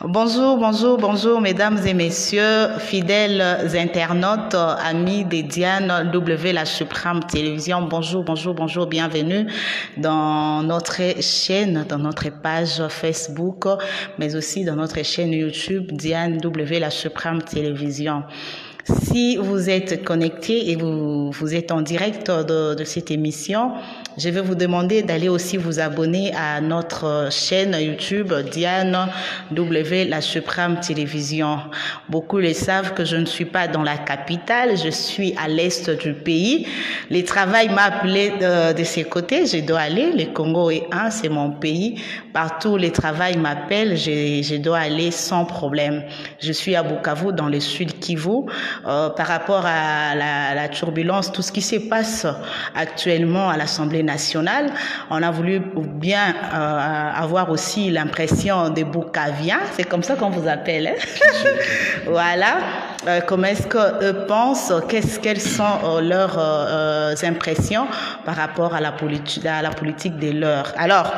Bonjour, bonjour, bonjour, mesdames et messieurs, fidèles internautes, amis de Diane W, la Suprême Télévision. Bonjour, bonjour, bonjour, bienvenue dans notre chaîne, dans notre page Facebook, mais aussi dans notre chaîne YouTube, Diane W, la Suprême Télévision. Si vous êtes connecté et vous êtes en direct de cette émission, je vais vous demander d'aller aussi vous abonner à notre chaîne YouTube Diane W, la Suprême Télévision. Beaucoup le savent que je ne suis pas dans la capitale, je suis à l'est du pays. Le travail m'a appelé de ces côtés, je dois aller. Le Congo est c'est mon pays. Partout le travail m'appelle, je dois aller sans problème. Je suis à Bukavu, dans le sud Kivu. Par rapport à la turbulence, tout ce qui se passe actuellement à l'Assemblée nationale, on a voulu bien avoir aussi l'impression des Bukaviens, c'est comme ça qu'on vous appelle, hein? Voilà, comment est-ce qu'eux pensent, quelles sont leurs impressions par rapport à la politique de l'heure. Alors,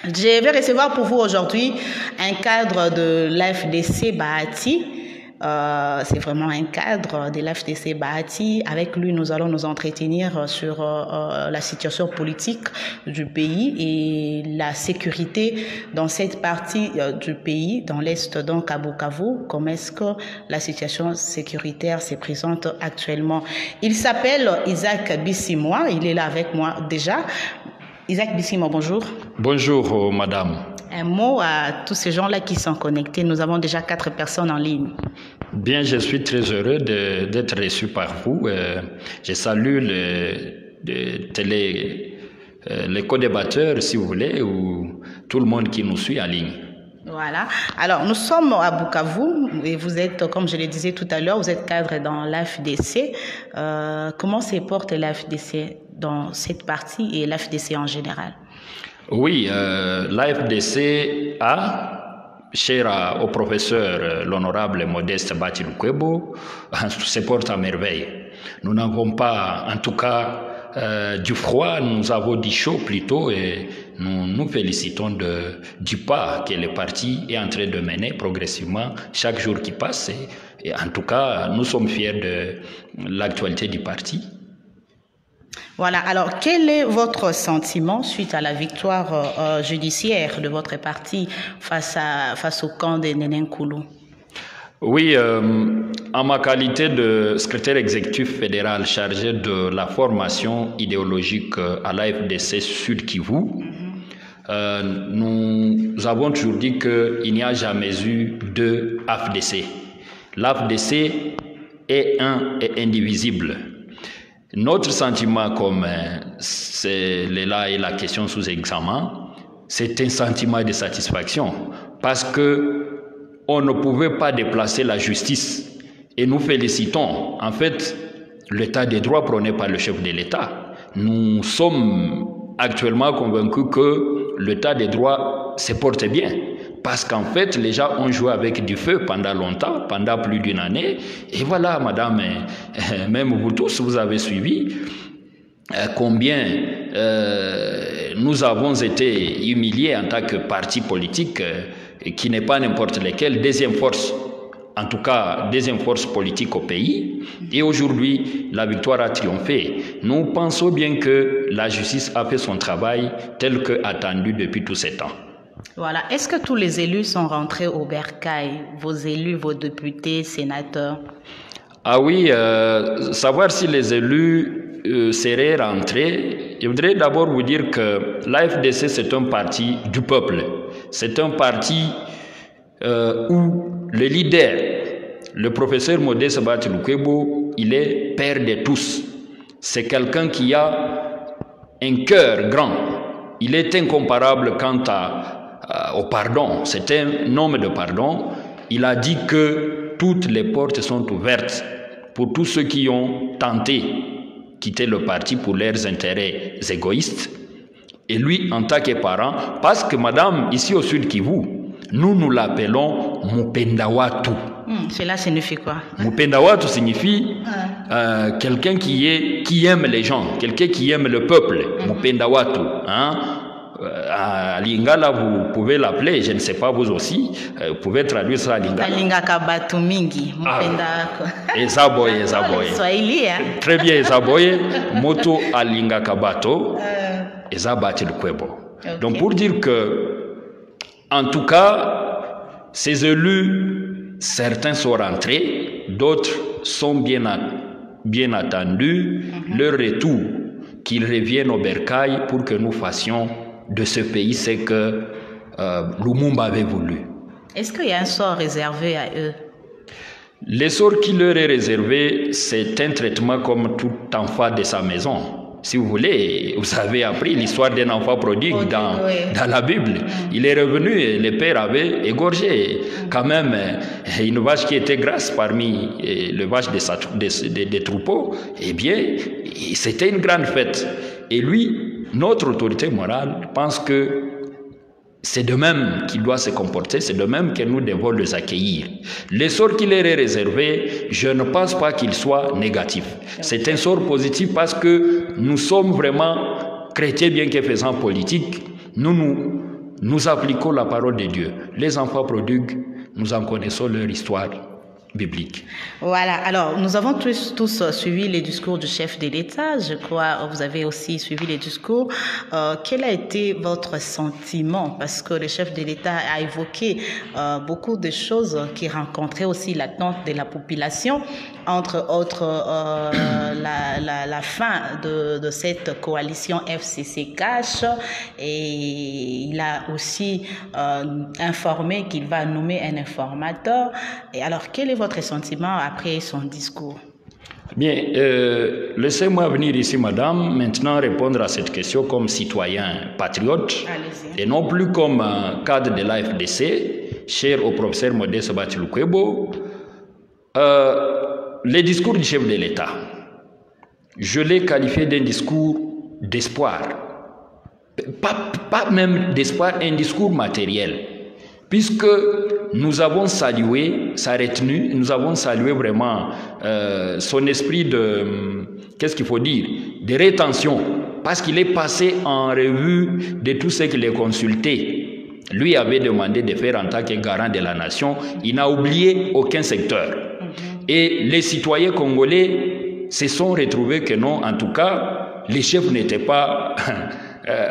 je vais recevoir pour vous aujourd'hui un cadre de l'FDC Bahati. C'est vraiment un cadre de l'FDC Bahati. Avec lui, nous allons nous entretenir sur la situation politique du pays et la sécurité dans cette partie du pays, dans l'Est, donc à Bukavu. Comment est-ce que la situation sécuritaire se présente actuellement? Il s'appelle Isaac Bissimois, il est là avec moi déjà. Isaac Bissimois, bonjour. Bonjour, madame. Un mot à tous ces gens-là qui sont connectés. Nous avons déjà 4 personnes en ligne. Bien, je suis très heureux d'être reçu par vous. Je salue les co-débatteurs, si vous voulez, ou tout le monde qui nous suit en ligne. Voilà. Alors, nous sommes à Bukavu et vous êtes, comme je le disais tout à l'heure, vous êtes cadre dans l'AFDC. Comment se porte l'AFDC dans cette partie et l'AFDC en général? Oui, l'AFDC cher au professeur l'honorable Modeste Bahati Lukwebo, se porte à merveille. Nous n'avons pas, en tout cas, du froid, nous avons du chaud plutôt, et nous nous félicitons du pas que le parti est en train de mener progressivement chaque jour qui passe. Et en tout cas, nous sommes fiers de l'actualité du parti. Voilà, alors quel est votre sentiment suite à la victoire judiciaire de votre parti face au camp de Nenenkulu? Oui, en ma qualité de secrétaire exécutif fédéral chargé de la formation idéologique à l'AFDC Sud Kivu, nous avons toujours dit qu'il n'y a jamais eu de AFDC. L'AFDC est un et indivisible. Notre sentiment, comme c'est là et la question sous examen, c'est un sentiment de satisfaction parce que on ne pouvait pas déplacer la justice et nous félicitons en fait l'état des droits prôné par le chef de l'État. Nous sommes actuellement convaincus que l'état des droits se porte bien. Parce qu'en fait, les gens ont joué avec du feu pendant longtemps, pendant plus d'une année. Et voilà, madame, même vous tous, vous avez suivi combien nous avons été humiliés en tant que parti politique, qui n'est pas n'importe lequel, deuxième force, en tout cas, deuxième force politique au pays. Et aujourd'hui, la victoire a triomphé. Nous pensons bien que la justice a fait son travail tel que attendu depuis tous ces temps. Voilà. Est-ce que tous les élus sont rentrés au bercail, vos élus, vos députés, sénateurs? Ah oui, savoir si les élus seraient rentrés, je voudrais d'abord vous dire que l'AFDC, c'est un parti du peuple. C'est un parti où le leader, le professeur Modeste Bahati Lukwebo, il est père de tous. C'est quelqu'un qui a un cœur grand. Il est incomparable quant au pardon. C'est un homme de pardon. Il a dit que toutes les portes sont ouvertes pour tous ceux qui ont tenté de quitter le parti pour leurs intérêts égoïstes. Et lui, en tant que parent, parce que madame, ici au Sud Kivu, nous l'appelons Mupendawatu. Cela signifie quoi? Mupendawatu signifie quelqu'un qui aime les gens, quelqu'un qui aime le peuple. Mupendawatu. Hein? à Lingala, vous pouvez l'appeler, je ne sais pas, vous aussi, vous pouvez traduire ça à Lingala. Talingaka batu mingi, mpenda Ezaboye. Swahili, hein? Très bien, Ezaboye, moto alingaka bato, ezabati lukwebo. Okay. Donc pour dire que, en tout cas, ces élus, certains sont rentrés, d'autres sont bien attendus. Leur retour, qu'ils reviennent au bercail pour que nous fassions de ce pays ce que Lumumba avait voulu. Est-ce qu'il y a un sort réservé à eux? Le sort qui leur est réservé, c'est un traitement comme tout enfant de sa maison. Si vous voulez, vous avez appris l'histoire d'un enfant prodigue dans la Bible. Il est revenu et le père avait égorgé quand même une vache qui était grasse parmi les vaches des troupeaux. Eh bien, c'était une grande fête. Et lui, notre autorité morale, pense que c'est de même qu'il doit se comporter, c'est de même que nous devons les accueillir. Le sort qui leur est réservé, je ne pense pas qu'il soit négatif. C'est un sort positif parce que nous sommes vraiment chrétiens, bien que faisant politique. Nous appliquons la parole de Dieu. Les enfants prodigues, nous en connaissons leur histoire biblique. Voilà, alors nous avons tous suivi les discours du chef de l'État, je crois vous avez aussi suivi les discours. Quel a été votre sentiment? Parce que le chef de l'État a évoqué beaucoup de choses qui rencontraient aussi l'attente de la population, entre autres la fin de cette coalition FCC Cash, et il a aussi informé qu'il va nommer un informateur. Et alors, quel est votre sentiment après son discours? Bien, laissez-moi venir ici, madame, maintenant répondre à cette question comme citoyen patriote. Allez-y. Et non plus comme cadre de l'AFDC, cher au professeur Modeste Sabati Lukwebo. Le discours du chef de l'État, je l'ai qualifié d'un discours d'espoir. Pas même d'espoir, un discours matériel. Puisque nous avons salué sa retenue, nous avons salué vraiment son esprit de, qu'est-ce qu'il faut dire, de rétention, parce qu'il est passé en revue de tout ce qu'il les consultés. Lui avait demandé de faire en tant que garant de la nation, il n'a oublié aucun secteur. Et les citoyens congolais se sont retrouvés que non, en tout cas, les chefs n'étaient pas,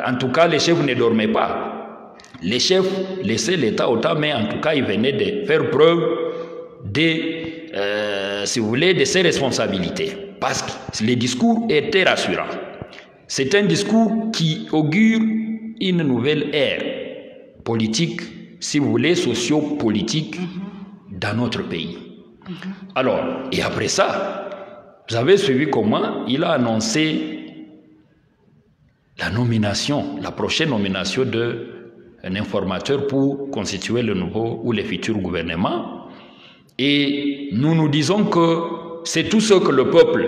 en tout cas, les chefs ne dormaient pas. Les chefs laissaient l'État au temps, mais en tout cas, ils venaient de faire preuve de, si vous voulez, de ses responsabilités. Parce que le discours était rassurant. C'est un discours qui augure une nouvelle ère politique, si vous voulez, socio-politique dans notre pays. Alors, et après ça, vous avez suivi comment il a annoncé la nomination, la prochaine nomination d'un informateur pour constituer le nouveau ou le futur gouvernement. Et nous nous disons que c'est tout ce que le peuple,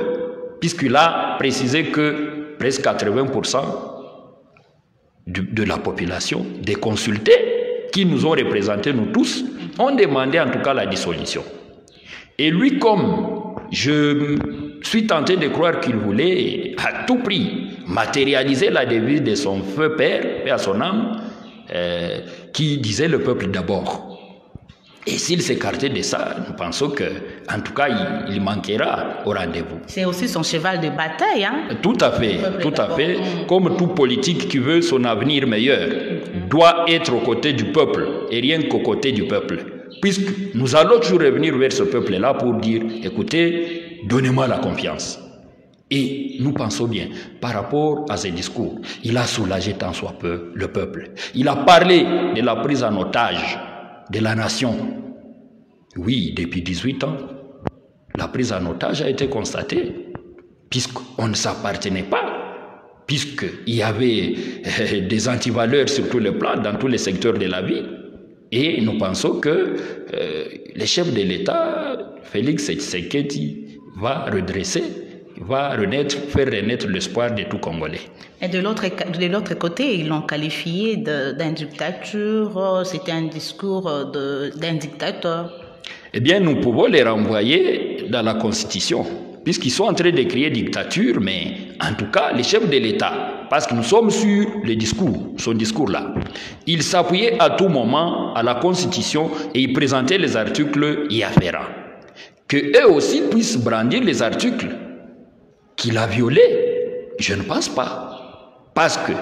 puisqu'il a précisé que presque 80% de la population, des consultés qui nous ont représentés, nous tous, ont demandé en tout cas la dissolution. Et lui, comme je suis tenté de croire qu'il voulait à tout prix matérialiser la devise de son feu père, paix à son âme, qui disait le peuple d'abord. Et s'il s'écartait de ça, nous pensons que, en tout cas, il manquera au rendez-vous. C'est aussi son cheval de bataille, hein? Tout à fait, tout à fait. Comme tout politique qui veut son avenir meilleur, doit être aux côtés du peuple et rien qu'aux côtés du peuple. Puisque nous allons toujours revenir vers ce peuple-là pour dire, écoutez, donnez-moi la confiance. Et nous pensons bien, par rapport à ces discours, il a soulagé tant soit peu le peuple. Il a parlé de la prise en otage de la nation. Oui, depuis 18 ans, la prise en otage a été constatée, puisqu'on ne s'appartenait pas, puisqu'il y avait des antivaleurs sur tous les plans, dans tous les secteurs de la vie. Et nous pensons que le chef de l'État, Félix Tshisekedi, va redresser, va renaître, faire renaître l'espoir de tout Congolais. Et de l'autre côté, ils l'ont qualifié d'une dictature, c'était un discours d'un dictateur. Eh bien, nous pouvons les renvoyer dans la Constitution, puisqu'ils sont en train de créer dictature, mais en tout cas, les chefs de l'État parce que nous sommes sur le discours, son discours-là. Il s'appuyait à tout moment à la Constitution et il présentait les articles y afférents. Que eux aussi puissent brandir les articles qu'il a violés, je ne pense pas. Parce que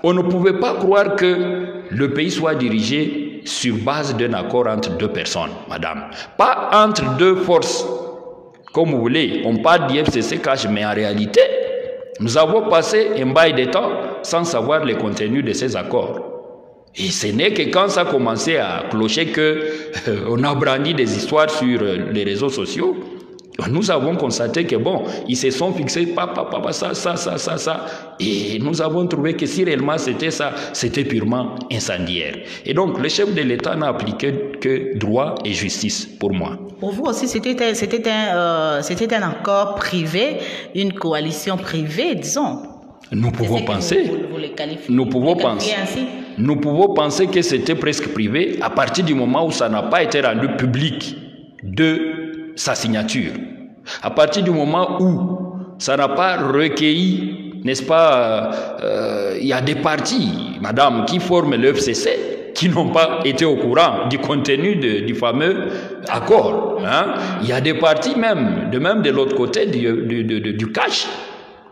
on ne pouvait pas croire que le pays soit dirigé sur base d'un accord entre deux personnes, madame. Pas entre deux forces, comme vous voulez. On parle d'IFCC-CACH, mais en réalité, nous avons passé un bail de temps sans savoir le contenu de ces accords. Et ce n'est que quand ça a commencé à clocher qu'on a brandi des histoires sur les réseaux sociaux, nous avons constaté que bon, ils se sont fixés, ça. Et nous avons trouvé que si réellement c'était ça, c'était purement incendiaire. Et donc, le chef de l'État n'a appliqué que droit et justice pour moi. Pour vous aussi, c'était un accord privé, une coalition privée, disons. Nous pouvons penser. Nous pouvons penser que c'était presque privé à partir du moment où ça n'a pas été rendu public de sa signature. À partir du moment où ça n'a pas recueilli, n'est-ce pas, il y a des partis, madame, qui forment le FCC, qui n'ont pas été au courant du contenu du fameux accord. Hein? Il y a des partis même de l'autre côté du CACH,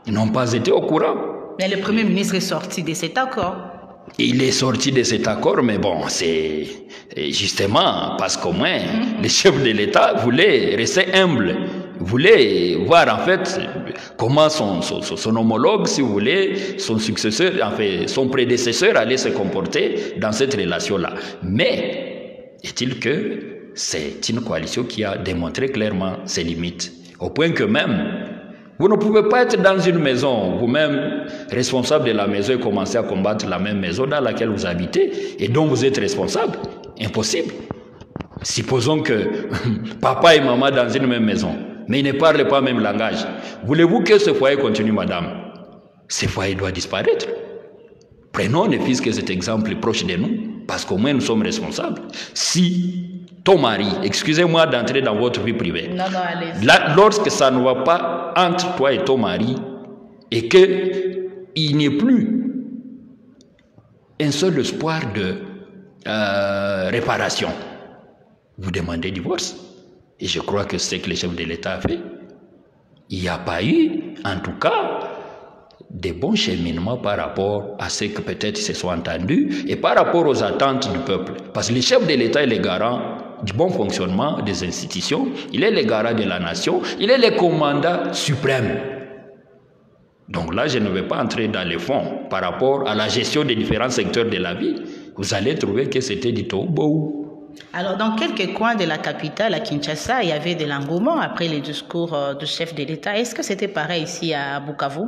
ils n'ont pas été au courant. Mais le Premier ministre est sorti de cet accord. Il est sorti de cet accord, mais bon, c'est justement parce qu'au moins, le chef de l'État voulait rester humble, voulait voir en fait comment son homologue, si vous voulez, son successeur, enfin son prédécesseur allait se comporter dans cette relation-là. Mais, est-il que c'est une coalition qui a démontré clairement ses limites, au point que même vous ne pouvez pas être dans une maison, vous-même responsable de la maison, et commencer à combattre la même maison dans laquelle vous habitez et dont vous êtes responsable. Impossible. Supposons que papa et maman dans une même maison, mais ils ne parlent pas le même langage. Voulez-vous que ce foyer continue, madame? Ce foyer doit disparaître. Prenons ne fût-ce que cet exemple proche de nous, parce qu'au moins nous sommes responsables. Si ton mari, excusez-moi d'entrer dans votre vie privée. Non, allez-y. Lorsque ça ne va pas entre toi et ton mari et qu'il n'y ait plus un seul espoir de réparation, vous demandez divorce. Et je crois que c'est ce que le chef de l'État a fait. Il n'y a pas eu, en tout cas, des bons cheminements par rapport à ce que peut-être ils se sont entendus et par rapport aux attentes du peuple. Parce que le chef de l'État est le garant du bon fonctionnement des institutions, il est le garant de la nation, il est le commandant suprême. Donc là, je ne vais pas entrer dans les fonds par rapport à la gestion des différents secteurs de la vie. Vous allez trouver que c'était du tohu. Alors, dans quelques coins de la capitale, à Kinshasa, il y avait de l'engouement après les discours du chef de l'État. Est-ce que c'était pareil ici à Bukavu?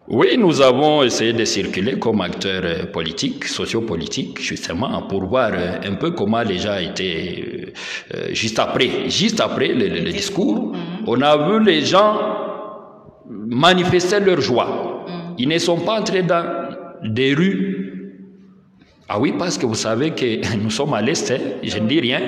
Oui, nous avons essayé de circuler comme acteurs politiques, sociopolitiques, justement, pour voir un peu comment les gens étaient juste après le discours. On a vu les gens manifester leur joie. Ils ne sont pas entrés dans des rues. Ah oui, parce que vous savez que nous sommes à l'Est, je ne dis rien.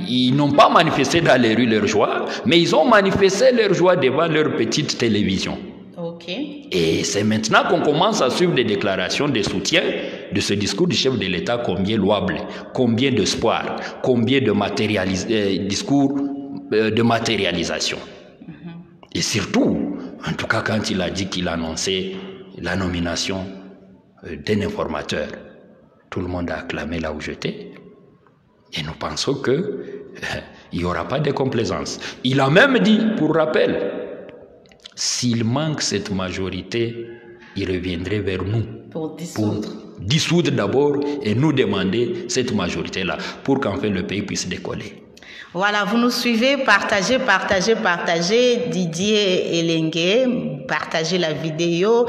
Ils n'ont pas manifesté dans les rues leur joie, mais ils ont manifesté leur joie devant leur petite télévision. Okay. Et c'est maintenant qu'on commence à suivre des déclarations de soutien de ce discours du chef de l'État, combien louable, combien d'espoir, combien de discours de matérialisation. Et surtout, en tout cas quand il a dit qu'il annonçait la nomination d'un informateur, tout le monde a acclamé là où j'étais. Et nous pensons qu'il n'y aura pas de complaisance. Il a même dit, pour rappel, s'il manque cette majorité, il reviendrait vers nous pour dissoudre d'abord et nous demander cette majorité-là pour qu'enfin le pays puisse décoller. Voilà, vous nous suivez, partagez. Didier Elengue, partagez la vidéo.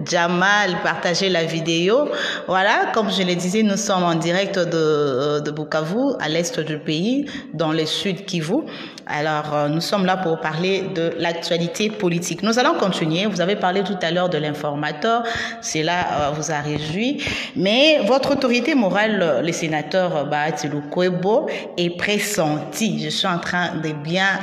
Jamal, partagez la vidéo. Voilà, comme je le disais, nous sommes en direct de Bukavu, à l'est du pays, dans le sud Kivu. Alors, nous sommes là pour parler de l'actualité politique. Nous allons continuer. Vous avez parlé tout à l'heure de l'informateur. Cela vous a réjoui. Mais votre autorité morale, le sénateur Bahati Lukwebo, est pressentie. Je suis en train de bien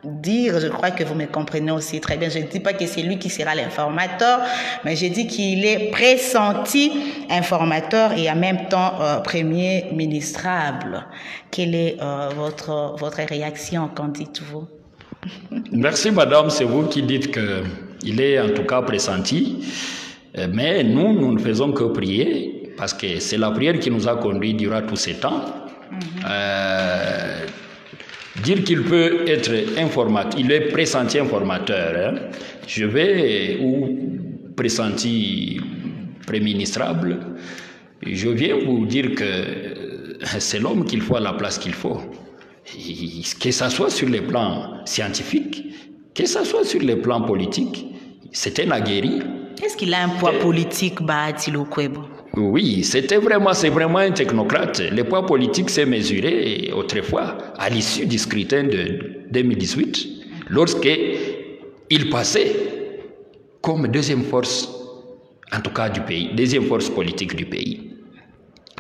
dire, je crois que vous me comprenez aussi très bien. Je ne dis pas que c'est lui qui sera l'informateur, mais je dis qu'il est pressenti informateur et en même temps premier ministrable. Quelle est votre réaction, qu'en dites-vous? Merci madame, c'est vous qui dites qu'il est en tout cas pressenti, mais nous ne faisons que prier, parce que c'est la prière qui nous a conduits durant tous ces temps. Dire qu'il peut être informateur, il est pressenti informateur, hein. Je vais, ou pressenti préministrable, je viens vous dire que c'est l'homme qu'il faut à la place qu'il faut. Que ce soit sur les plans scientifiques, que ce soit sur les plans politiques, c'est un aguerri. Est-ce qu'il a un poids politique, Bahati Lukwebo? Oui, c'est vraiment un technocrate. Le poids politique s'est mesuré autrefois, à l'issue du scrutin de 2018, lorsqu'il passait comme deuxième force, en tout cas du pays, deuxième force politique du pays.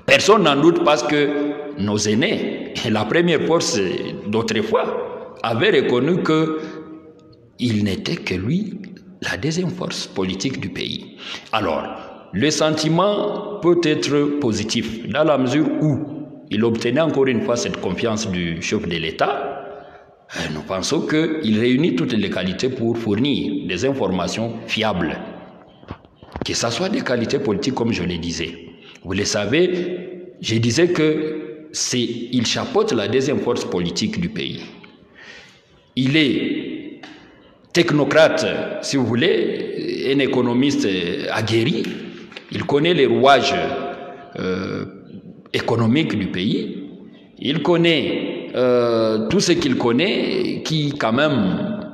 Personne n'en doute parce que nos aînés, la première force d'autrefois, avaient reconnu qu'il n'était que lui, la deuxième force politique du pays. Alors, le sentiment peut être positif dans la mesure où il obtenait encore une fois cette confiance du chef de l'État. Nous pensons qu'il réunit toutes les qualités pour fournir des informations fiables, que ce soit des qualités politiques comme je le disais. Vous le savez, je disais qu'il chapeaute la deuxième force politique du pays. Il est technocrate, si vous voulez, un économiste aguerri. Il connaît les rouages économiques du pays. Il connaît tout ce qu'il connaît, qui quand même,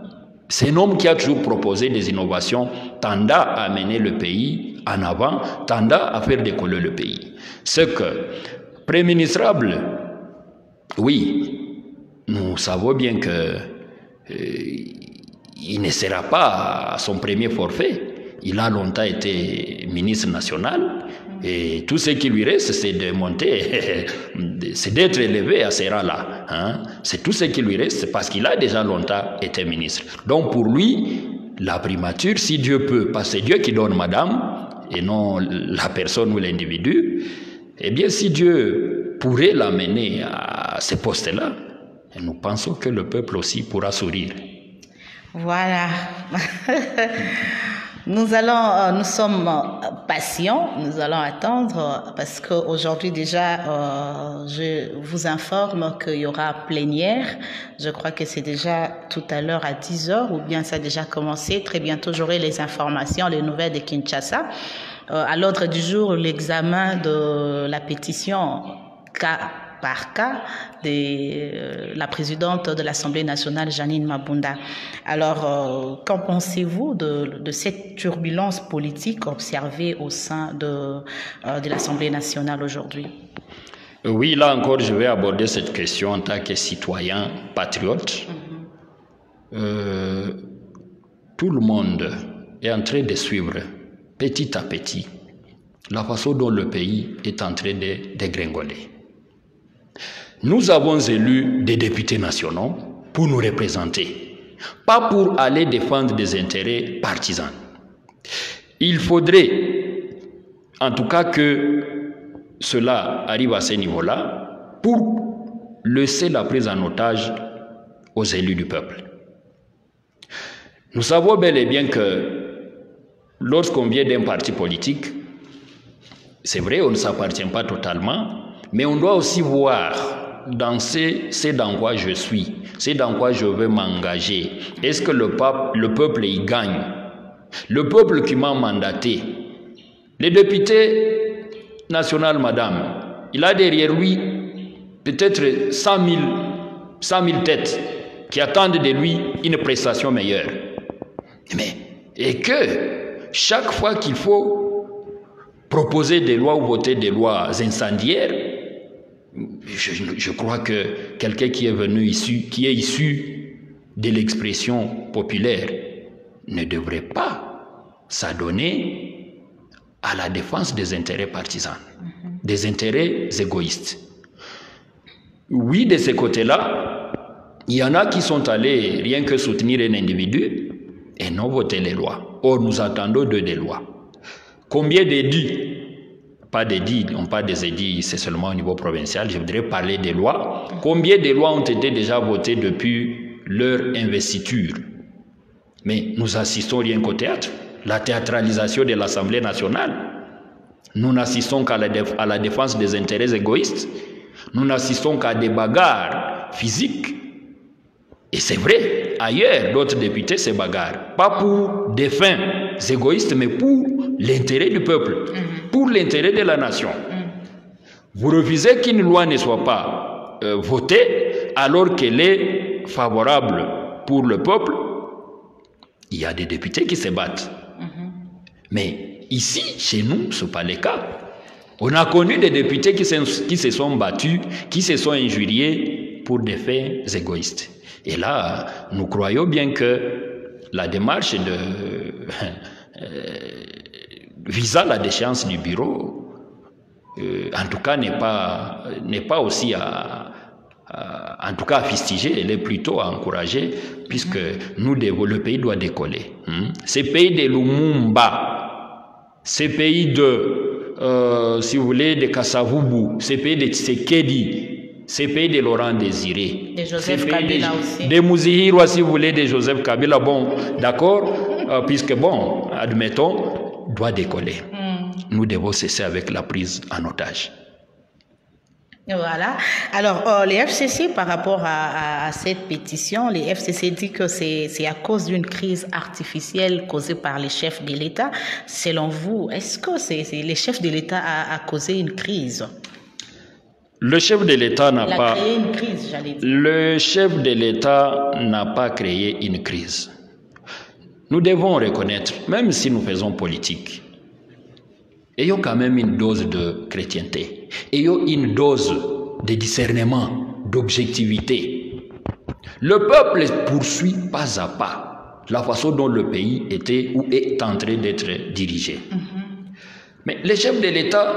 c'est un homme qui a toujours proposé des innovations tendant à amener le pays en avant, tendant à faire décoller le pays. Ce que, préministrable, oui, nous savons bien que il ne sera pas à son premier forfait. Il a longtemps été ministre national et tout ce qui lui reste, c'est de monter, c'est d'être élevé à ce rang-là. Hein? C'est tout ce qui lui reste parce qu'il a déjà longtemps été ministre. Donc pour lui, la primature, si Dieu peut, parce que c'est Dieu qui donne madame et non la personne ou l'individu, eh bien si Dieu pourrait l'amener à ce poste-là, nous pensons que le peuple aussi pourra sourire. Voilà. Nous sommes patients, nous allons attendre parce qu'aujourd'hui déjà, je vous informe qu'il y aura plénière. Je crois que c'est déjà tout à l'heure à 10h ou bien ça a déjà commencé. Très bientôt, j'aurai les informations, les nouvelles de Kinshasa. À l'ordre du jour, l'examen de la pétition cas par cas de la présidente de l'Assemblée nationale, Janine Mabunda. Alors, qu'en pensez-vous de cette turbulence politique observée au sein de l'Assemblée nationale aujourd'hui? Oui, là encore, je vais aborder cette question en tant que citoyen patriote. Tout le monde est en train de suivre petit à petit la façon dont le pays est en train de dégringoler. Nous avons élu des députés nationaux pour nous représenter, pas pour aller défendre des intérêts partisans. Il faudrait, en tout cas, que cela arrive à ce niveau-là pour laisser la prise en otage aux élus du peuple. Nous savons bel et bien que lorsqu'on vient d'un parti politique, c'est vrai, on ne s'appartient pas totalement, mais on doit aussi voir dans c'est dans quoi je suis, c'est dans quoi je veux m'engager. Est-ce que le peuple y gagne? Le peuple qui m'a mandaté, le député national, madame, il a derrière lui peut-être 100 000 têtes qui attendent de lui une prestation meilleure. Et que chaque fois qu'il faut proposer des lois ou voter des lois incendiaires, je crois que quelqu'un qui est issu de l'expression populaire ne devrait pas s'adonner à la défense des intérêts partisans, des intérêts égoïstes. Oui, de ce côté-là, Il y en a qui sont allés rien que soutenir un individu et non voter les lois. Or, nous attendons des lois. Combien d'édits? Pas d'édits, on parle des édits, c'est seulement au niveau provincial. Je voudrais parler des lois. Combien de lois ont été déjà votées depuis leur investiture? Mais nous assistons rien qu'au théâtre. La théâtralisation de l'Assemblée nationale. Nous n'assistons qu'à la défense des intérêts égoïstes. Nous n'assistons qu'à des bagarres physiques. Et c'est vrai, ailleurs, d'autres députés se bagarrent. Pas pour des fins égoïstes, mais pour l'intérêt du peuple, pour l'intérêt de la nation. Vous refusez qu'une loi ne soit pas votée alors qu'elle est favorable pour le peuple. Il y a des députés qui se battent. Mais ici, chez nous, ce n'est pas le cas. On a connu des députés qui se sont battus, qui se sont injuriés pour des faits égoïstes. Et là, nous croyons bien que la démarche visant la déchéance du bureau, en tout cas, n'est pas aussi en tout cas à fustiger, elle est plutôt à encourager, puisque le pays doit décoller. Ces pays de Lumumba, ces pays de, si vous voulez, de Kassavubu, ces pays de Tshisekedi, ces pays de Laurent Désiré, de Joseph Kabila aussi. De Mouzihirwa, si vous voulez, de Joseph Kabila, bon, d'accord, puisque, bon, admettons, doit décoller. Nous devons cesser avec la prise en otage. Voilà. Alors, les FCC, par rapport à cette pétition, les FCC dit que c'est à cause d'une crise artificielle causée par les chefs de l'État. Selon vous, est-ce que les chefs de l'État a causé une crise? Le chef de l'État n'a pas créé une crise, j'allais dire. Le chef de l'État n'a pas créé une crise. Nous devons reconnaître, même si nous faisons politique, ayons quand même une dose de chrétienté, ayons une dose de discernement, d'objectivité. Le peuple poursuit pas à pas la façon dont le pays était ou est en train d'être dirigé. Mais le chef de l'État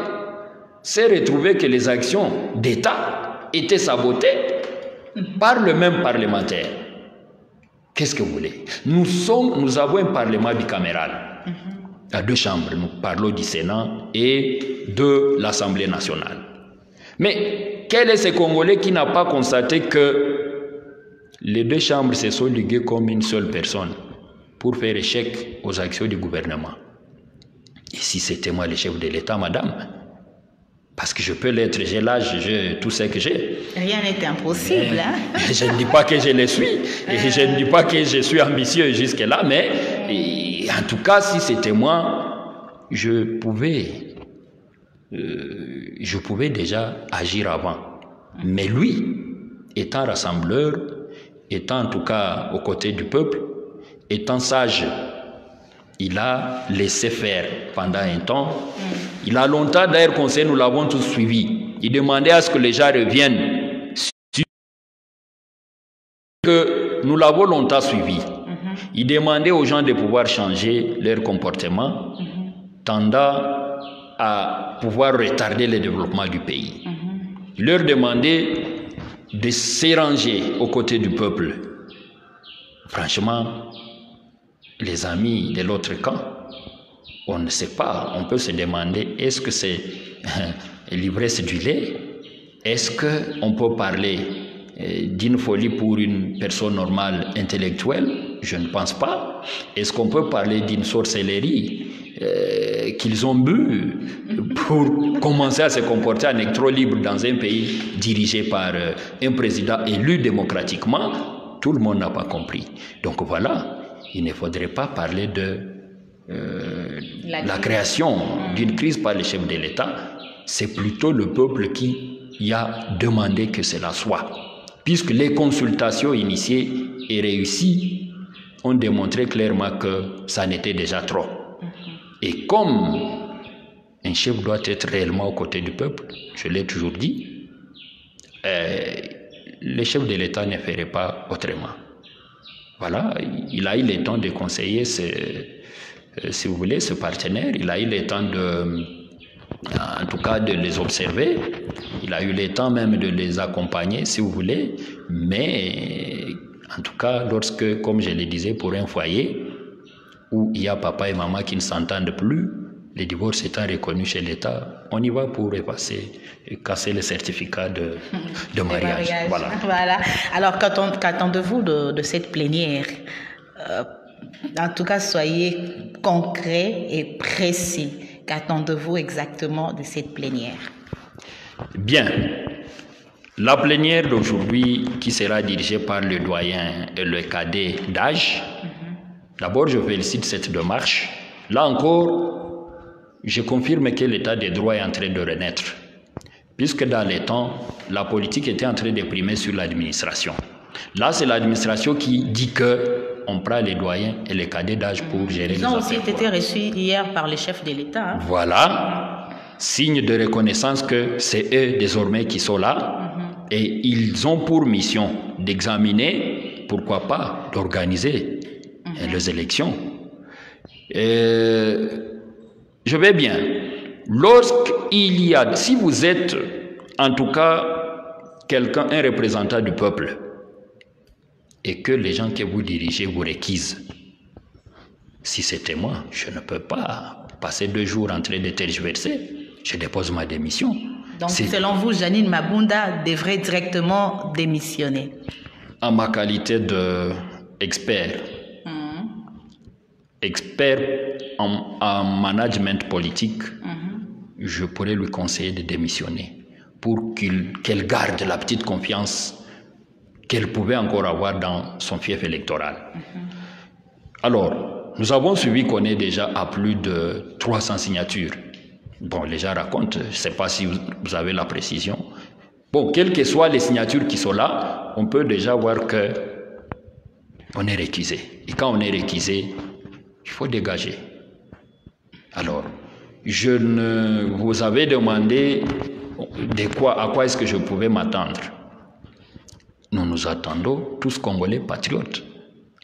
s'est retrouvé que les actions d'État étaient sabotées par le même parlementaire. Qu'est-ce que vous voulez? Nous avons un parlement bicaméral. À deux chambres, nous parlons du Sénat et de l'Assemblée nationale. Mais quel est ce Congolais qui n'a pas constaté que les deux chambres se sont liguées comme une seule personne pour faire échec aux actions du gouvernement? Et si c'était moi le chef de l'État, madame, parce que je peux l'être, j'ai l'âge, j'ai tout ce que j'ai. Rien n'est impossible. Je ne dis pas que je le suis, et je ne dis pas que je suis ambitieux jusque-là, mais en tout cas, si c'était moi, je pouvais déjà agir avant. Mais lui, étant rassembleur, étant en tout cas aux côtés du peuple, étant sage, il a laissé faire pendant un temps. Il a longtemps, d'ailleurs, conseil, nous l'avons tous suivi. Il demandait à ce que les gens reviennent. Que nous l'avons longtemps suivi. Il demandait aux gens de pouvoir changer leur comportement, tendant à pouvoir retarder le développement du pays. Il leur demandait de s'éranger aux côtés du peuple. Franchement, les amis de l'autre camp, on ne sait pas. On peut se demander, est-ce que c'est l'ivresse du lait? Est-ce qu'on peut parler d'une folie pour une personne normale, intellectuelle? Je ne pense pas. Est-ce qu'on peut parler d'une sorcellerie qu'ils ont bu pour commencer à se comporter en électron libre dans un pays dirigé par un président élu démocratiquement? Tout le monde n'a pas compris. Donc voilà, il ne faudrait pas parler de la création d'une crise par le chef de l'État. C'est plutôt le peuple qui y a demandé que cela soit. Puisque les consultations initiées et réussies ont démontré clairement que ça n'était déjà trop. Et comme un chef doit être réellement aux côtés du peuple, je l'ai toujours dit, le chef de l'État ne ferait pas autrement. Voilà, il a eu le temps de conseiller, si vous voulez, ce partenaire. Il a eu le temps en tout cas de les observer. Il a eu le temps même de les accompagner, si vous voulez. Mais en tout cas, lorsque, comme je le disais, pour un foyer où il y a papa et maman qui ne s'entendent plus, le divorce étant reconnu chez l'État, on y va pour effacer et casser le certificat de mariage. Voilà. Voilà. Alors, qu'attendez-vous de cette plénière? En tout cas, soyez concret et précis. Qu'attendez-vous exactement de cette plénière? Bien. La plénière d'aujourd'hui, qui sera dirigée par le doyen et le cadet d'âge, d'abord, je félicite cette démarche. Là encore, je confirme que l'état des droits est en train de renaître, puisque dans les temps, la politique était en train de primer sur l'administration. Là, c'est l'administration qui dit qu'on prend les doyens et les cadets d'âge pour gérer les affaires. Ils ont aussi été reçus hier par le chef de l'État. Hein? Voilà, signe de reconnaissance que c'est eux désormais qui sont là, et ils ont pour mission d'examiner, pourquoi pas, d'organiser les élections. Je vais bien. Lorsqu'il y a, si vous êtes en tout cas quelqu'un, un représentant du peuple, et que les gens que vous dirigez vous réquisent, si c'était moi, je ne peux pas passer 2 jours en train de tergiverser. Je dépose ma démission. Donc, selon vous, Janine Mabunda devrait directement démissionner? En ma qualité d'expert, expert en management politique, je pourrais lui conseiller de démissionner pour qu'elle garde la petite confiance qu'elle pouvait encore avoir dans son fief électoral. Alors, nous avons suivi qu'on est déjà à plus de 300 signatures. Bon, les gens racontent, je ne sais pas si vous avez la précision. Bon, quelles que soient les signatures qui sont là, on peut déjà voir que on est réquisé. Et quand on est réquisé, il faut dégager. Alors, je ne vous avais demandé à quoi est-ce que je pouvais m'attendre. Nous nous attendons, tous Congolais patriotes,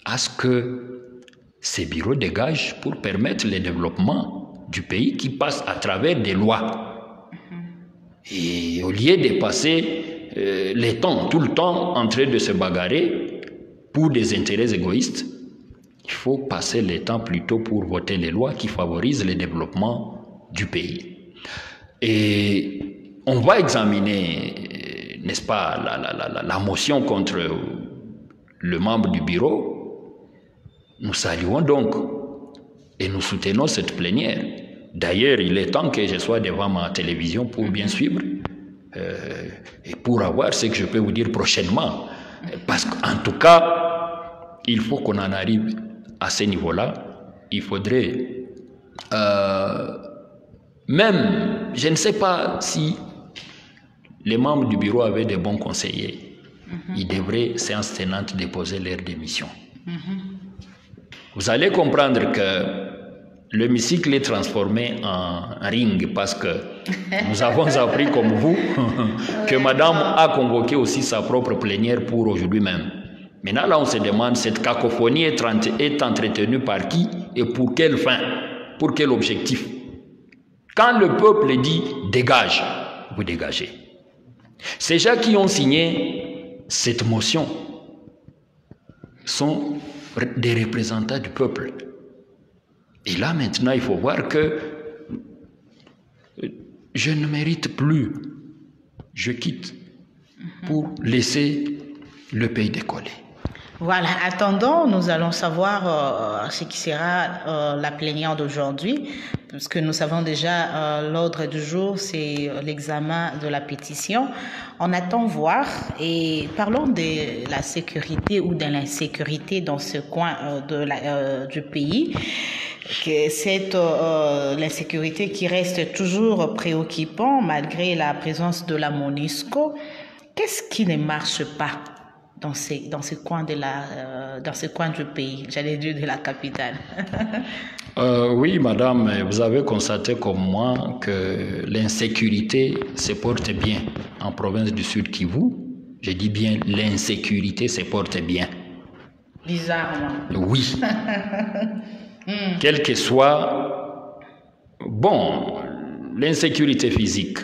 à ce que ces bureaux dégagent pour permettre le développement du pays qui passe à travers des lois. Et au lieu de passer tout le temps en train de se bagarrer pour des intérêts égoïstes, il faut passer le temps plutôt pour voter les lois qui favorisent le développement du pays. Et on va examiner, n'est-ce pas, la motion contre le membre du bureau. Nous saluons donc et nous soutenons cette plénière. D'ailleurs, il est temps que je sois devant ma télévision pour bien suivre et pour avoir ce que je peux vous dire prochainement. Parce qu'en tout cas, il faut qu'on en arrive à ce niveau-là. Il faudrait même, je ne sais pas si les membres du bureau avaient des bons conseillers. Ils devraient, séance tenante, déposer leur démission. Vous allez comprendre que l'hémicycle est transformé en ring parce que nous avons appris comme vous que madame a convoqué aussi sa propre plénière pour aujourd'hui même. Maintenant, là, on se demande, cette cacophonie est entretenue par qui et pour quelle fin, pour quel objectif? Quand le peuple dit « dégage », vous dégagez. Ces gens qui ont signé cette motion sont des représentants du peuple. Et là, maintenant, il faut voir que je ne mérite plus. Je quitte pour laisser le pays décoller. Voilà, attendons, nous allons savoir ce qui sera la plénière d'aujourd'hui, parce que nous savons déjà l'ordre du jour, c'est l'examen de la pétition. On attend voir et parlons de la sécurité ou de l'insécurité dans ce coin du pays. Que cette l'insécurité qui reste toujours préoccupante malgré la présence de la MONUSCO. Qu'est-ce qui ne marche pas dans ce coin du pays, j'allais dire de la capitale? Oui, madame, vous avez constaté comme moi que l'insécurité se porte bien en province du Sud Kivu. Je dis bien l'insécurité se porte bien. Bizarrement. Oui. Quel que soit, bon, l'insécurité physique,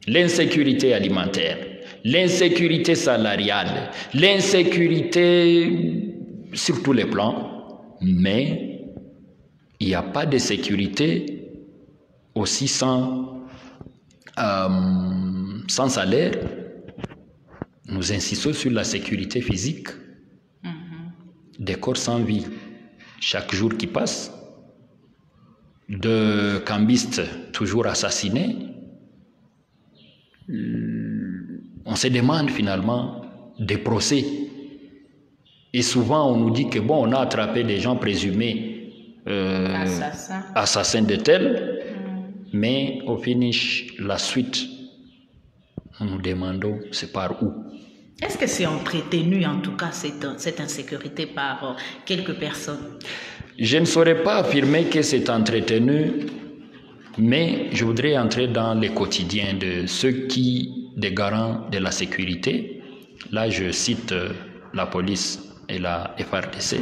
l'insécurité alimentaire, l'insécurité salariale, l'insécurité sur tous les plans, mais il n'y a pas de sécurité aussi sans salaire. Nous insistons sur la sécurité physique, des corps sans vie chaque jour qui passe, de cambistes toujours assassinés. On se demande finalement des procès. Et souvent on nous dit que bon, on a attrapé des gens présumés assassins de tels, mais au finish, la suite, nous nous demandons c'est par où. Est-ce que c'est entretenu en tout cas cette insécurité par quelques personnes? Je ne saurais pas affirmer que c'est entretenu, mais je voudrais entrer dans les quotidiens de ceux des garants de la sécurité. Là, je cite la police et la FARDC.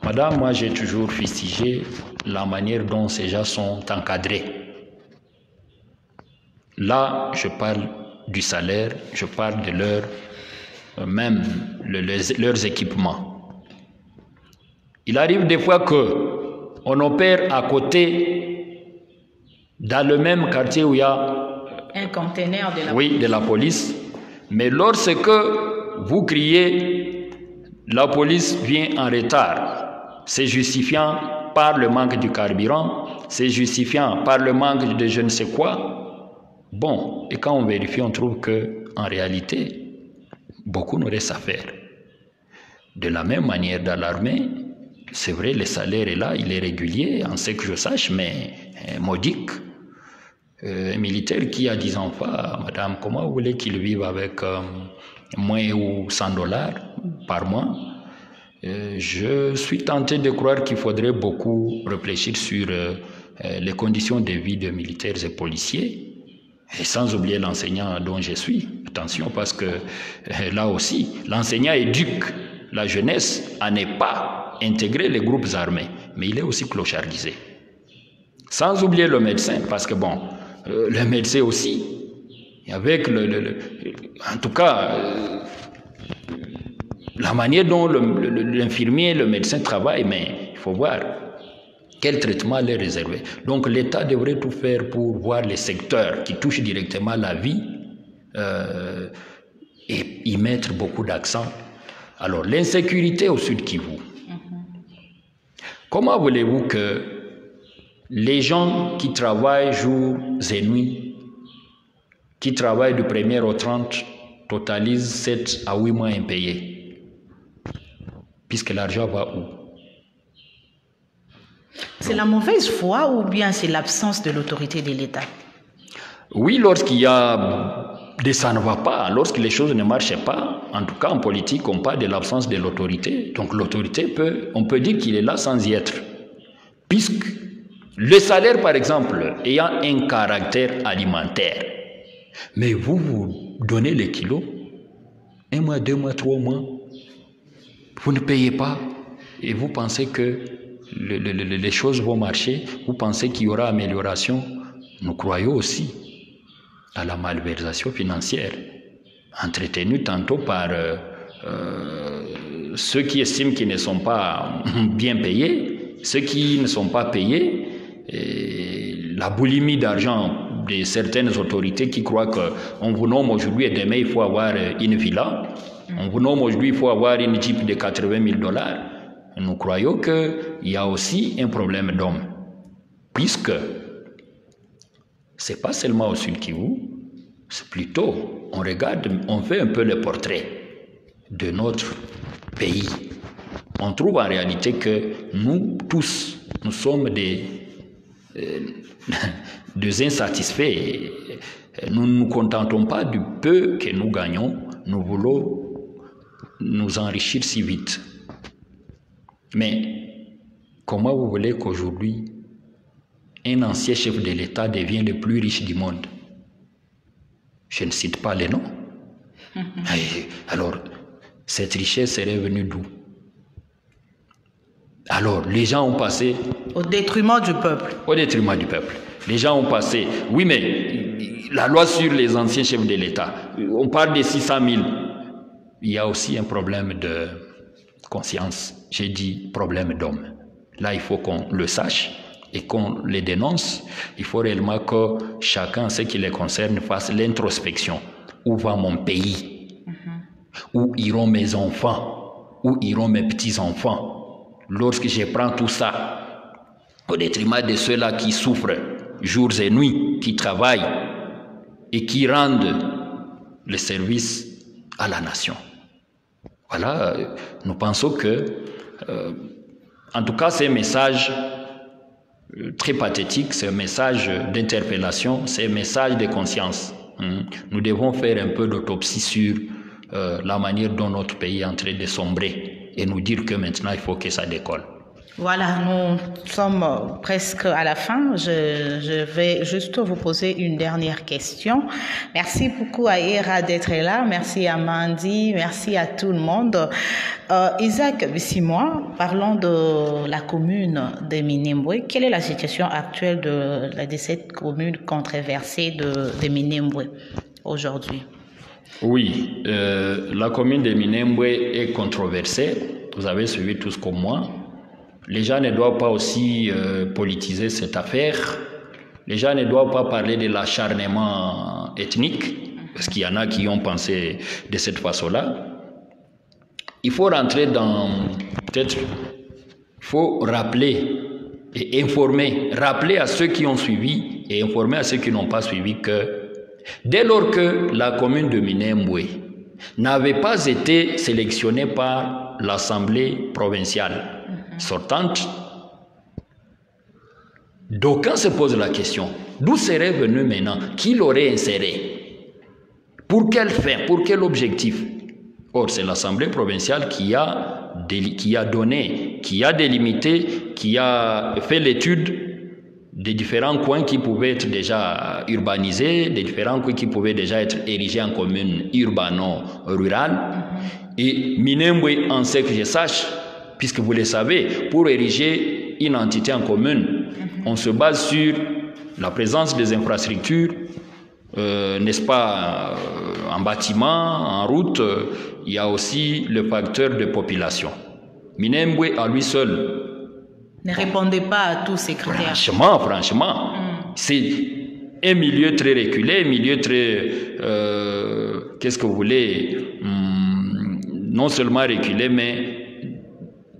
Madame, moi, j'ai toujours fustigé la manière dont ces gens sont encadrés. Là, je parle du salaire, je parle de leurs équipements. Il arrive des fois qu'on opère à côté, dans le même quartier où il y a un conteneur de la police, mais lorsque vous criez, la police vient en retard, c'est justifiant par le manque du carburant, c'est justifiant par le manque de je ne sais quoi. Bon, et quand on vérifie, on trouve qu'en réalité, beaucoup nous reste à faire. De la même manière dans l'armée, c'est vrai, le salaire est là, il est régulier, en ce que je sache, mais modique. Un militaire qui a 10 enfants, madame, comment vous voulez qu'il vive avec moins ou $100 par mois? Je suis tenté de croire qu'il faudrait beaucoup réfléchir sur les conditions de vie de militaires et policiers, et sans oublier l'enseignant dont je suis. Attention, parce que là aussi, l'enseignant éduque la jeunesse à ne pas intégrer les groupes armés, mais il est aussi clochardisé. Sans oublier le médecin, parce que bon, le médecin aussi, avec en tout cas, la manière dont l'infirmier, le médecin travaillent, mais il faut voir quel traitement leur est réservé. Donc l'État devrait tout faire pour voir les secteurs qui touchent directement la vie et y mettre beaucoup d'accent. Alors l'insécurité au Sud Kivu. Comment voulez-vous que les gens qui travaillent jours et nuits, qui travaillent du 1er au 30, totalisent 7 à 8 mois impayés? Puisque l'argent va où? C'est la mauvaise foi ou bien c'est l'absence de l'autorité de l'État? Oui, lorsqu'il y a ça ne va pas, lorsque les choses ne marchent pas, en tout cas en politique, on parle de l'absence de l'autorité. Donc l'autorité, on peut dire qu'il est là sans y être. Puisque le salaire, par exemple, ayant un caractère alimentaire, mais vous donnez les kilos, 1 mois, 2 mois, 3 mois, vous ne payez pas et vous pensez que les choses vont marcher, vous pensez qu'il y aura amélioration. Nous croyons aussi à la malversation financière, entretenue tantôt par ceux qui estiment qu'ils ne sont pas bien payés, ceux qui ne sont pas payés, et la boulimie d'argent de certaines autorités qui croient qu'on vous nomme aujourd'hui et demain il faut avoir une villa, on vous nomme aujourd'hui il faut avoir une Jeep de $80,000. Nous croyons qu'il y a aussi un problème d'homme, puisque c'est pas seulement au Sud Kivu, c'est plutôt, on fait un peu le portrait de notre pays. On trouve en réalité que nous tous, nous sommes des insatisfaits. Nous ne nous contentons pas du peu que nous gagnons, nous voulons nous enrichir si vite. Mais comment vous voulez qu'aujourd'hui, un ancien chef de l'État devienne le plus riche du monde? Je ne cite pas les noms. Alors, cette richesse serait venue d'où? Alors, les gens ont passé... Au détriment du peuple. Au détriment du peuple. Les gens ont passé... Oui, mais la loi sur les anciens chefs de l'État, on parle de 600 000. Il y a aussi un problème de conscience. J'ai dit problème d'homme. Là, il faut qu'on le sache et qu'on les dénonce. Il faut réellement que chacun, ce qui les concerne, fasse l'introspection. Où va mon pays? Où iront mes enfants? Où iront mes petits-enfants? Lorsque je prends tout ça, au détriment de ceux-là qui souffrent jours et nuits, qui travaillent et qui rendent le service à la nation. Voilà, nous pensons que, en tout cas, c'est un message très pathétique, c'est un message d'interpellation, c'est un message de conscience. Nous devons faire un peu d'autopsie sur la manière dont notre pays est en train de sombrer et nous dire que maintenant, il faut que ça décolle. Voilà, nous sommes presque à la fin. Je vais juste vous poser une dernière question. Merci beaucoup à Ira d'être là. Merci à Mandy. Merci à tout le monde. Isaac Bissimois, parlons de la commune de Minembwe. Quelle est la situation actuelle de cette commune controversée de Minembwe aujourd'hui? Oui, la commune de Minembwe est controversée. Vous avez suivi tous comme moi. Les gens ne doivent pas aussi politiser cette affaire. Les gens ne doivent pas parler de l'acharnement ethnique, parce qu'il y en a qui ont pensé de cette façon-là. Il faut rentrer dans... Peut-être, il faut rappeler et informer, rappeler à ceux qui ont suivi et informer à ceux qui n'ont pas suivi que dès lors que la commune de Minembwe n'avait pas été sélectionnée par l'Assemblée provinciale sortante, d'aucuns se posent la question, d'où serait venu maintenant? Qui l'aurait inséré? Pour quelle fin? Pour quel objectif? Or, c'est l'Assemblée provinciale qui a donné, qui a délimité, qui a fait l'étude des différents coins qui pouvaient être déjà urbanisés, des différents coins qui pouvaient déjà être érigés en commune urbano-rurale. Et Minembwe, en ce que je sache, puisque vous le savez, pour ériger une entité en commune, on se base sur la présence des infrastructures, n'est-ce pas, en bâtiment, en route, il y a aussi le facteur de population. Minembwe, à lui seul, ne répondez pas à tous ces critères. Franchement, c'est un milieu très reculé, un milieu très, qu'est-ce que vous voulez, non seulement reculé, mais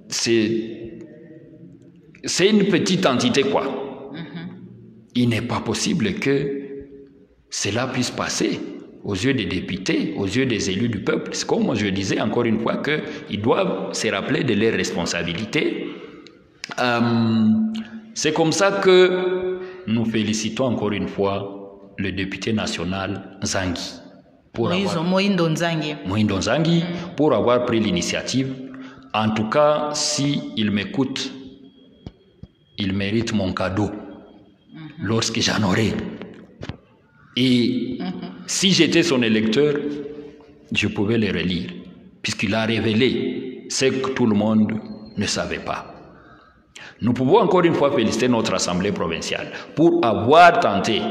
c'est une petite entité, quoi. Il n'est pas possible que cela puisse passer aux yeux des députés, aux yeux des élus du peuple. C'est comme je disais encore une fois qu'ils doivent se rappeler de leurs responsabilités. C'est comme ça que nous félicitons encore une fois le député national Nzangi Moïndo Nzangi pour avoir pris l'initiative. En tout cas, s'il m'écoute, il mérite mon cadeau lorsque j'en aurai. Et si j'étais son électeur, je pouvais le relire, puisqu'il a révélé ce que tout le monde ne savait pas. Nous pouvons encore une fois féliciter notre Assemblée provinciale pour avoir tenté,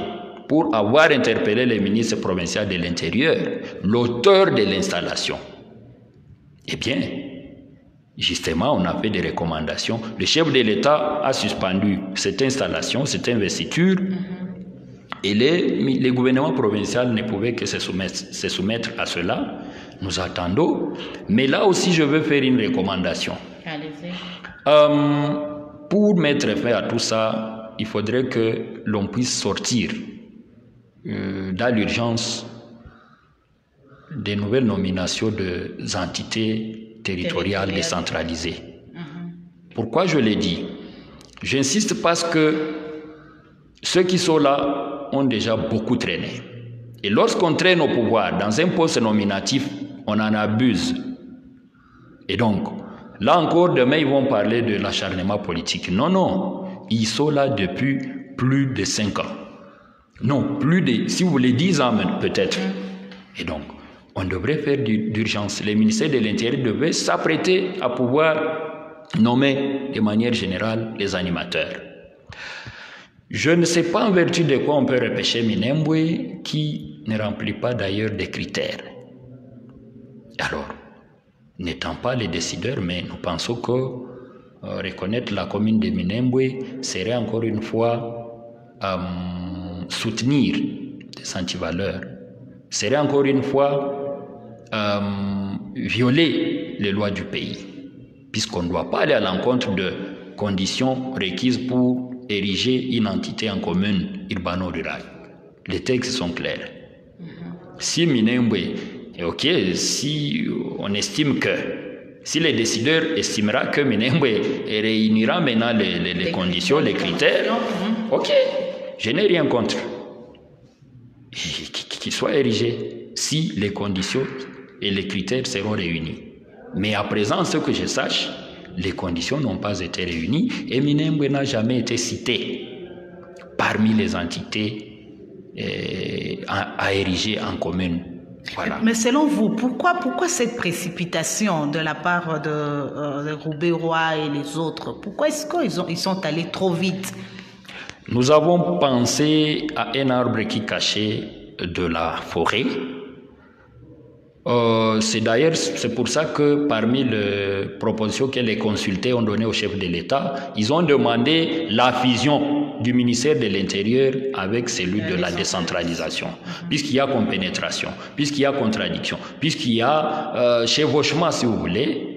pour avoir interpellé le ministre provincial de l'Intérieur, l'auteur de l'installation. Eh bien, justement, on a fait des recommandations. Le chef de l'État a suspendu cette installation, cette investiture, et les gouvernements provinciaux ne pouvaient que se soumettre à cela. Nous attendons. Mais là aussi, je veux faire une recommandation. Allez-y. Pour mettre fin à tout ça, il faudrait que l'on puisse sortir dans l'urgence des nouvelles nominations des entités territoriales décentralisées. Pourquoi je l'ai dit? J'insiste parce que ceux qui sont là ont déjà beaucoup traîné. Et lorsqu'on traîne au pouvoir dans un poste nominatif, on en abuse. Et donc, là encore, demain, ils vont parler de l'acharnement politique. Non, non, ils sont là depuis plus de 5 ans. Non, si vous voulez, 10 ans peut-être. Et donc, on devrait faire d'urgence. Les ministères de l'Intérieur devaient s'apprêter à pouvoir nommer de manière générale les animateurs. Je ne sais pas en vertu de quoi on peut repêcher Minembwe qui ne remplit pas d'ailleurs des critères. Alors, n'étant pas les décideurs, mais nous pensons que reconnaître la commune de Minembwe serait encore une fois soutenir des antivaleurs, serait encore une fois violer les lois du pays, puisqu'on ne doit pas aller à l'encontre de conditions requises pour ériger une entité en commune urbano-rurale. Les textes sont clairs. Si Minembwe est OK, si on estime que, si les décideurs estimera que Minembwe réunira maintenant les conditions, les critères, OK, je n'ai rien contre. Qu'il soit érigé si les conditions et les critères seront réunis. Mais à présent, ce que je sache, les conditions n'ont pas été réunies et Minembwe n'a jamais été cité parmi les entités à ériger en commune. Voilà. Mais selon vous, pourquoi cette précipitation de la part de Roubaix-Roy et les autres? Pourquoi est-ce qu'ils sont allés trop vite? Nous avons pensé à un arbre qui cachait de la forêt. C'est pour ça que parmi les propositions que les consultés ont données au chef de l'État, ils ont demandé la fusion du ministère de l'Intérieur avec celui de la décentralisation, puisqu'il y a compénétration, puisqu'il y a contradiction, puisqu'il y a chevauchement, si vous voulez.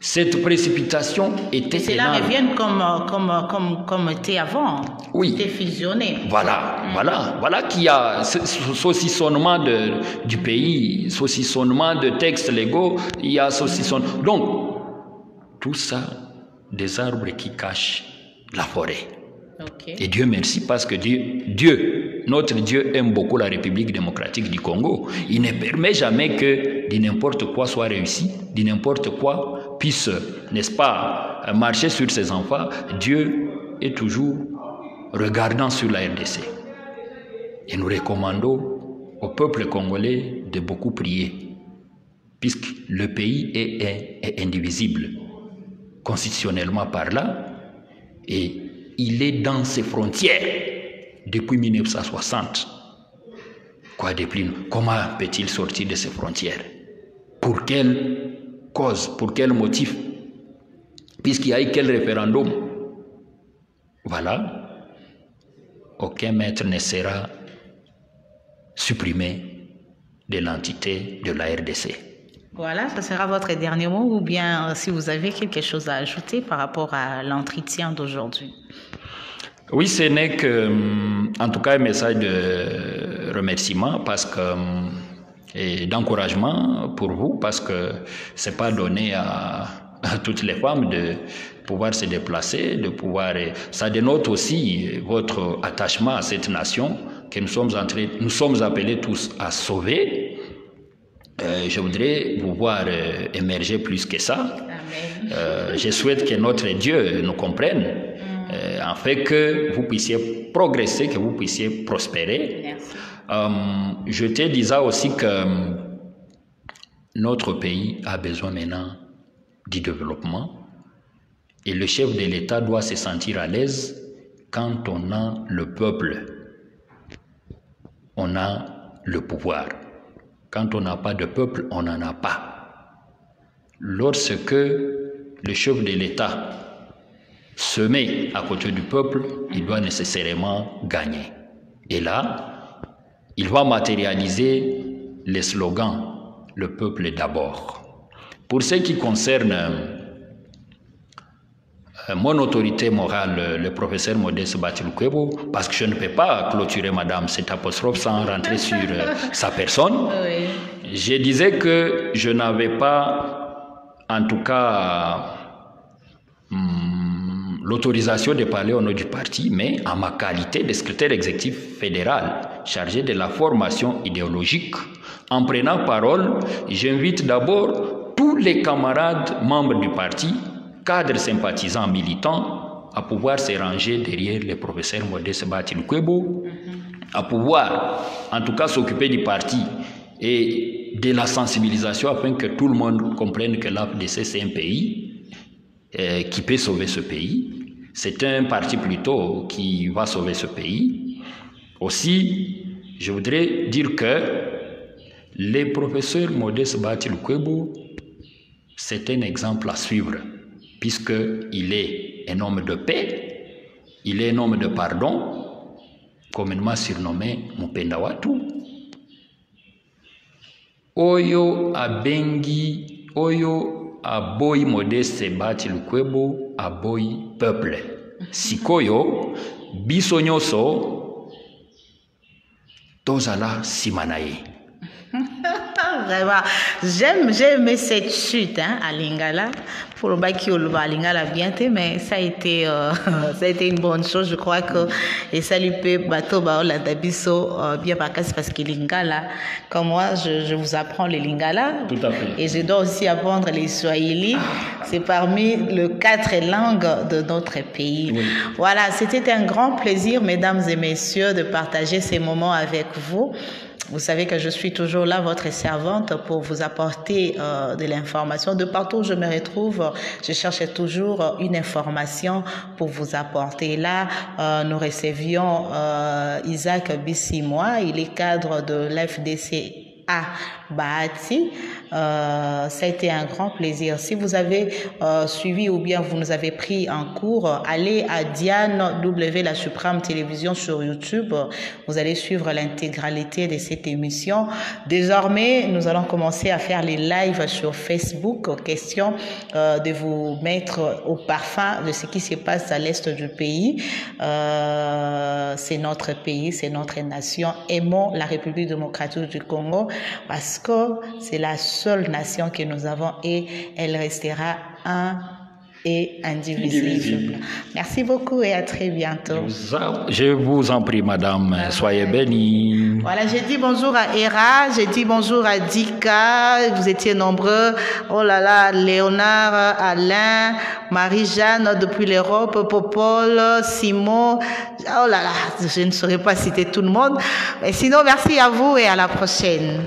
Cette précipitation était énorme. Cela revient comme était avant. Oui. C'était fusionné. Voilà qu'il y a saucissonnement du pays, saucissonnement de textes légaux, il y a saucissonnement. Donc, tout ça, des arbres qui cachent la forêt. Okay. Et Dieu merci parce que notre Dieu aime beaucoup la République démocratique du Congo. Il ne permet jamais que de n'importe quoi soit réussi, de n'importe quoi puisse, n'est-ce pas, marcher sur ses enfants. Dieu est toujours regardant sur la RDC. Et nous recommandons au peuple congolais de beaucoup prier, puisque le pays est indivisible, constitutionnellement parlant, et il est dans ses frontières depuis 1960. Quoi de plus? Comment peut-il sortir de ses frontières? Pour quelle cause? Pour quel motif? Puisqu'il y a eu quel référendum? Voilà. Aucun maître ne sera supprimé de l'entité de la RDC. Voilà, ce sera votre dernier mot, ou bien si vous avez quelque chose à ajouter par rapport à l'entretien d'aujourd'hui. Oui, ce n'est que, en tout cas, un message de remerciement et d'encouragement pour vous, parce que c'est pas donné à toutes les femmes de pouvoir se déplacer, de pouvoir. Ça dénote aussi votre attachement à cette nation que nous sommes appelés tous à sauver. Je voudrais vous voir émerger plus que ça. Je souhaite que notre Dieu nous comprenne, afin que vous puissiez progresser, que vous puissiez prospérer. Je te disais aussi que notre pays a besoin maintenant du développement et le chef de l'État doit se sentir à l'aise quand on a le peuple, on a le pouvoir. Quand on n'a pas de peuple, on n'en a pas. Lorsque le chef de l'État se met à côté du peuple, il doit nécessairement gagner. Et là, il va matérialiser les slogans « Le peuple d'abord ». Pour ce qui concerne mon autorité morale, le professeur Modeste Batilou-Kwebo, parce que je ne peux pas clôturer, madame, cet apostrophe sans rentrer sur sa personne. Oui. Je disais que je n'avais pas, en tout cas, l'autorisation de parler au nom du parti, mais en ma qualité de secrétaire exécutif fédéral chargé de la formation idéologique, en prenant parole, j'invite d'abord tous les camarades membres du parti, cadres sympathisants militants, à pouvoir se ranger derrière le professeur Modeste Batilou-Kwebo, à pouvoir en tout cas s'occuper du parti et de la sensibilisation afin que tout le monde comprenne que l'AFDC c'est un pays qui peut sauver ce pays. C'est un parti plutôt qui va sauver ce pays. Aussi, je voudrais dire que le professeur Modeste Bahati Lukwebo, c'est un exemple à suivre, puisqu'il est un homme de paix, il est un homme de pardon, communément surnommé Mupenda Watu. Oyo abengi, oyo aboyi Modeste Bahati Lukwebo, aboyi peuple. Sikoyo, biso nyonso, tozala simanaye. Vraiment, j'ai aimé cette chute à Lingala. Pour le bac qui à Lingala bien, mais ça a été une bonne chose. Je crois que et ça lui peut bateau la dabiso bien parce que Lingala, comme moi, je vous apprends les Lingala. Tout à fait. Et je dois aussi apprendre les Swahili. C'est parmi les 4 langues de notre pays. Oui. Voilà, c'était un grand plaisir, mesdames et messieurs, de partager ces moments avec vous. Vous savez que je suis toujours là, votre servante, pour vous apporter de l'information. De partout où je me retrouve, je cherche toujours une information pour vous apporter. Là, nous recevions Isaac Bissimois, il est cadre de l'FDC à Bahati. Ça a été un grand plaisir. Si vous avez suivi ou bien vous nous avez pris en cours, allez à Diane W, la Suprême Télévision sur YouTube. Vous allez suivre l'intégralité de cette émission. Désormais, nous allons commencer à faire les lives sur Facebook. Question de vous mettre au parfum de ce qui se passe à l'est du pays. C'est notre pays, c'est notre nation. Aimons la République démocratique du Congo parce que c'est la seule nation que nous avons et elle restera un et indivisible. Merci beaucoup et à très bientôt. Je vous en prie, madame, soyez bénie. Voilà, j'ai dit bonjour à Hera, j'ai dit bonjour à Dika, vous étiez nombreux. Oh là là, Léonard, Alain, Marie-Jeanne depuis l'Europe, Popol, Simon. Oh là là, je ne saurais pas citer tout le monde. Mais sinon, merci à vous et à la prochaine.